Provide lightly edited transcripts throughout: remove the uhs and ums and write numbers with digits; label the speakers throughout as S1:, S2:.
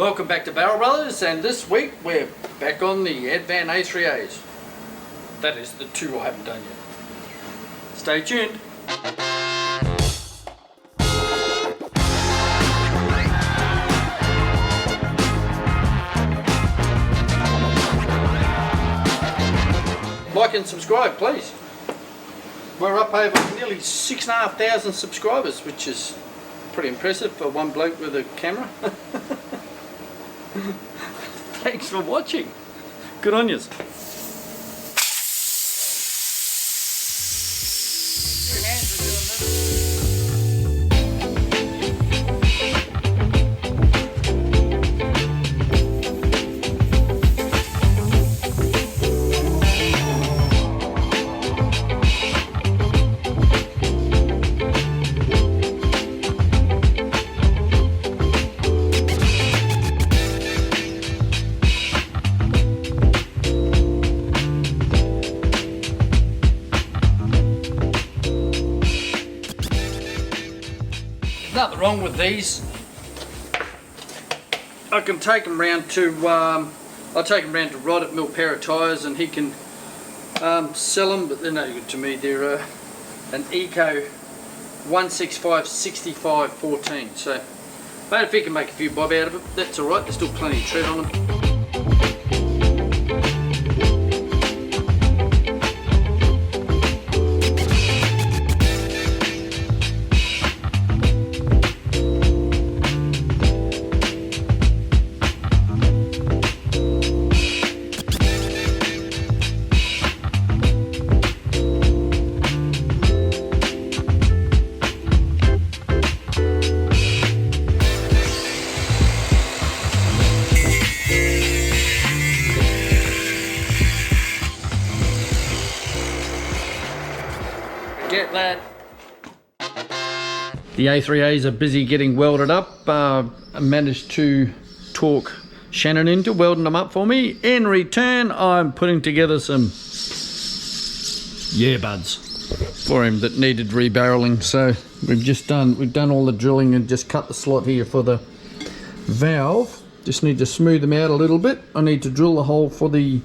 S1: Welcome back to Barrel Brothers, and this week we're back on the Advan A3As. That is the two I haven't done yet. Stay tuned. Like and subscribe, please. We're up over nearly 6,500 subscribers, which is pretty impressive for one bloke with a camera. Thanks for watching. Good on yous. Nothing wrong with these. I can take them round to I'll take them round to Rod at Mill Pair of Tyres, and he can sell them, but they're no good to me. They're an Eco 165 65 14, so but if he can make a few bob out of it, that's alright. There's still plenty of tread on them. Get that. The A3As are busy getting welded up. I managed to talk Shannon into welding them up for me. In return, I'm putting together some buds for him that needed rebarreling. So we've done all the drilling and just cut the slot here for the valve. Just need to smooth them out a little bit. I need to drill the hole for the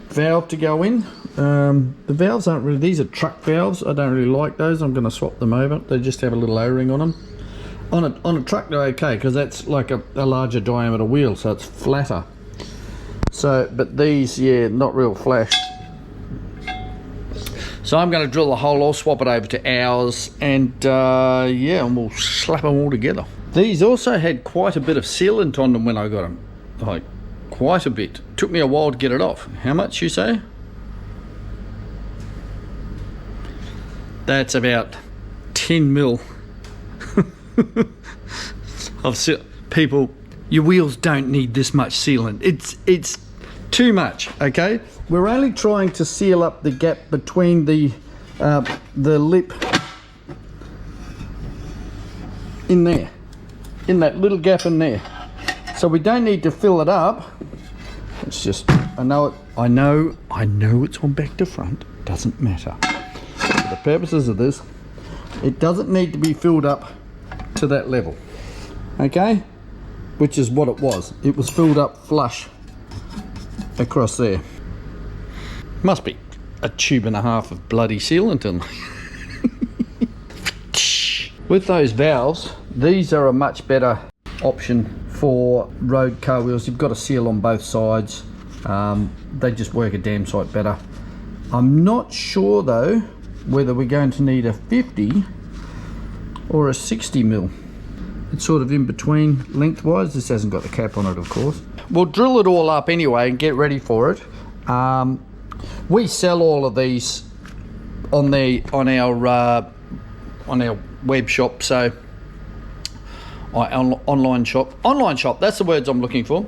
S1: valve to go in. The valves aren't really, these are truck valves. I don't really like those. I'm going to swap them over. They just have a little O-ring on them. On a truck they're okay, because that's like a larger diameter wheel, so it's flatter. So, but these, yeah, not real flash. So I'm going to drill the hole. I'll swap it over to ours, and yeah, and we'll slap them all together. These also had quite a bit of sealant on them when I got them, like quite a bit. Took me a while to get it off. How much, you say? That's about 10 mil. People, your wheels don't need this much sealant. It's too much, okay? We're only trying to seal up the gap between the lip in there, in that little gap in there. So we don't need to fill it up. It's just, I know it's on back to front. Doesn't matter. For the purposes of this, it doesn't need to be filled up to that level, okay, which is what it was. It was filled up flush across there. Must be a tube and a half of bloody sealant in. With those valves, these are a much better option for road car wheels. You've got a seal on both sides. They just work a damn sight better. I'm not sure though whether we're going to need a 50 or a 60 mil. It's sort of in between lengthwise. This hasn't got the cap on it, of course. We'll drill it all up anyway and get ready for it. We sell all of these on our web shop, so online shop, that's the words I'm looking for.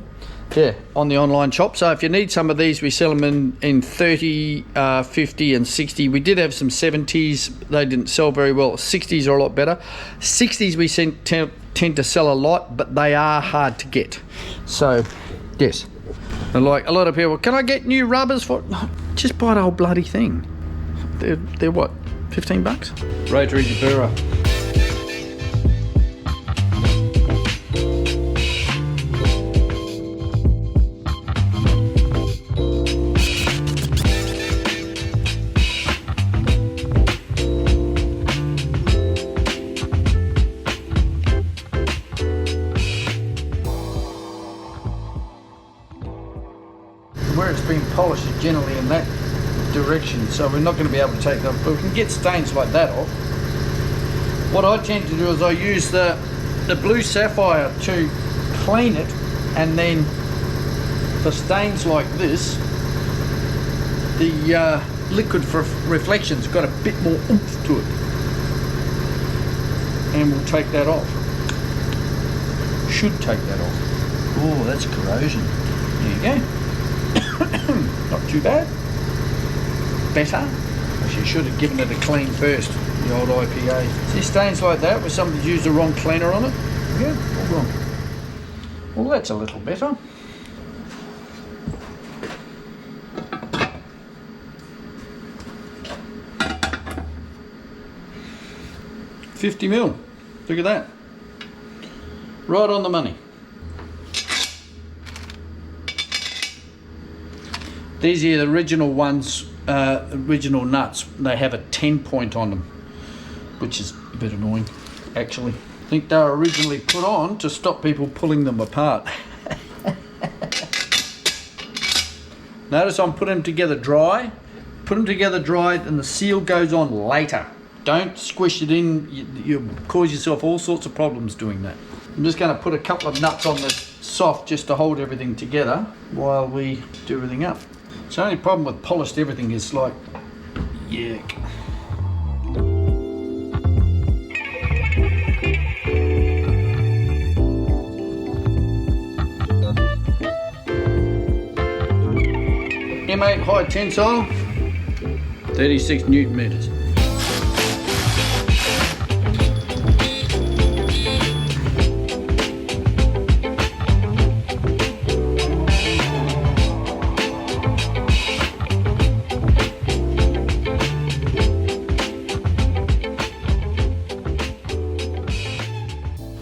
S1: Yeah, on the online shop. So if you need some of these, we sell them in 30, 50 and 60. We did have some 70s. They didn't sell very well. 60s are a lot better. 60s we tend to sell a lot, but they are hard to get. So, yes. And like a lot of people, can I get new rubbers for it? No, just buy the whole bloody thing. They're what, 15 bucks? Rotary deburrer. it's been polished is generally in that direction, so we're not going to be able to take them, but we can get stains like that off. What I tend to do is I use the blue sapphire to clean it, and then for stains like this, the liquid for reflection's got a bit more oomph to it, and we'll take that off. Should take that off. Oh, that's corrosion. There you go. Not too bad. Better. Actually, I should have given it a clean first, the old IPA. See stains like that where somebody's used the wrong cleaner on it? Yeah, all wrong. Well, that's a little better. $50 Look at that. Right on the money. These are the original ones, original nuts. They have a 10 point on them, which is a bit annoying, actually. I think they were originally put on to stop people pulling them apart. Notice I'm putting them together dry. Put them together dry and the seal goes on later. Don't squish it in, you cause yourself all sorts of problems doing that. I'm just going to put a couple of nuts on the soft just to hold everything together while we do everything up. So the only problem with polished everything is like, yuck. M8 high tensile, 36 Newton meters.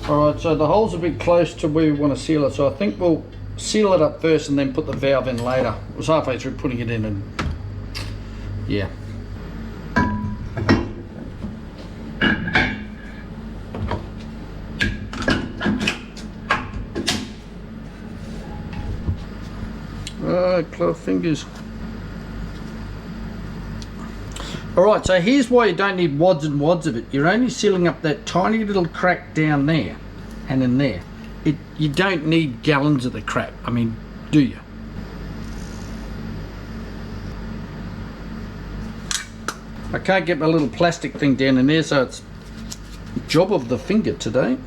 S1: Alright, so the hole's a bit close to where we want to seal it, so I think we'll seal it up first and then put the valve in later. I was halfway through putting it in and yeah. Right, cloth fingers. Alright, so here's why you don't need wads and wads of it. You're only sealing up that tiny little crack down there and in there. You don't need gallons of the crap. I mean, do you? I can't get my little plastic thing down in there, so it's job of the finger today.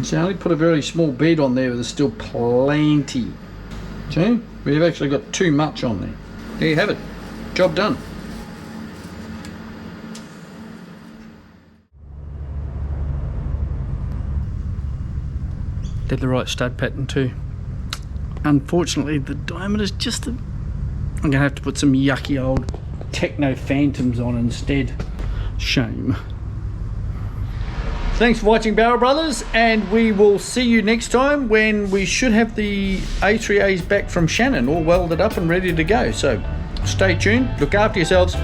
S1: So I only put a very small bead on there, but there's still plenty. See? We've actually got too much on there. There you have it. Job done. Did the right stud pattern too. Unfortunately, the diameter's just I'm gonna have to put some yucky old Techno Phantoms on instead. Shame. Thanks for watching, Barrel Brothers, and we will see you next time when we should have the A3As back from Shannon, all welded up and ready to go. So stay tuned, look after yourselves.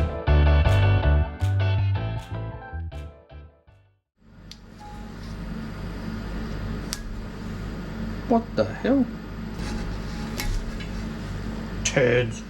S1: What the hell? Turds.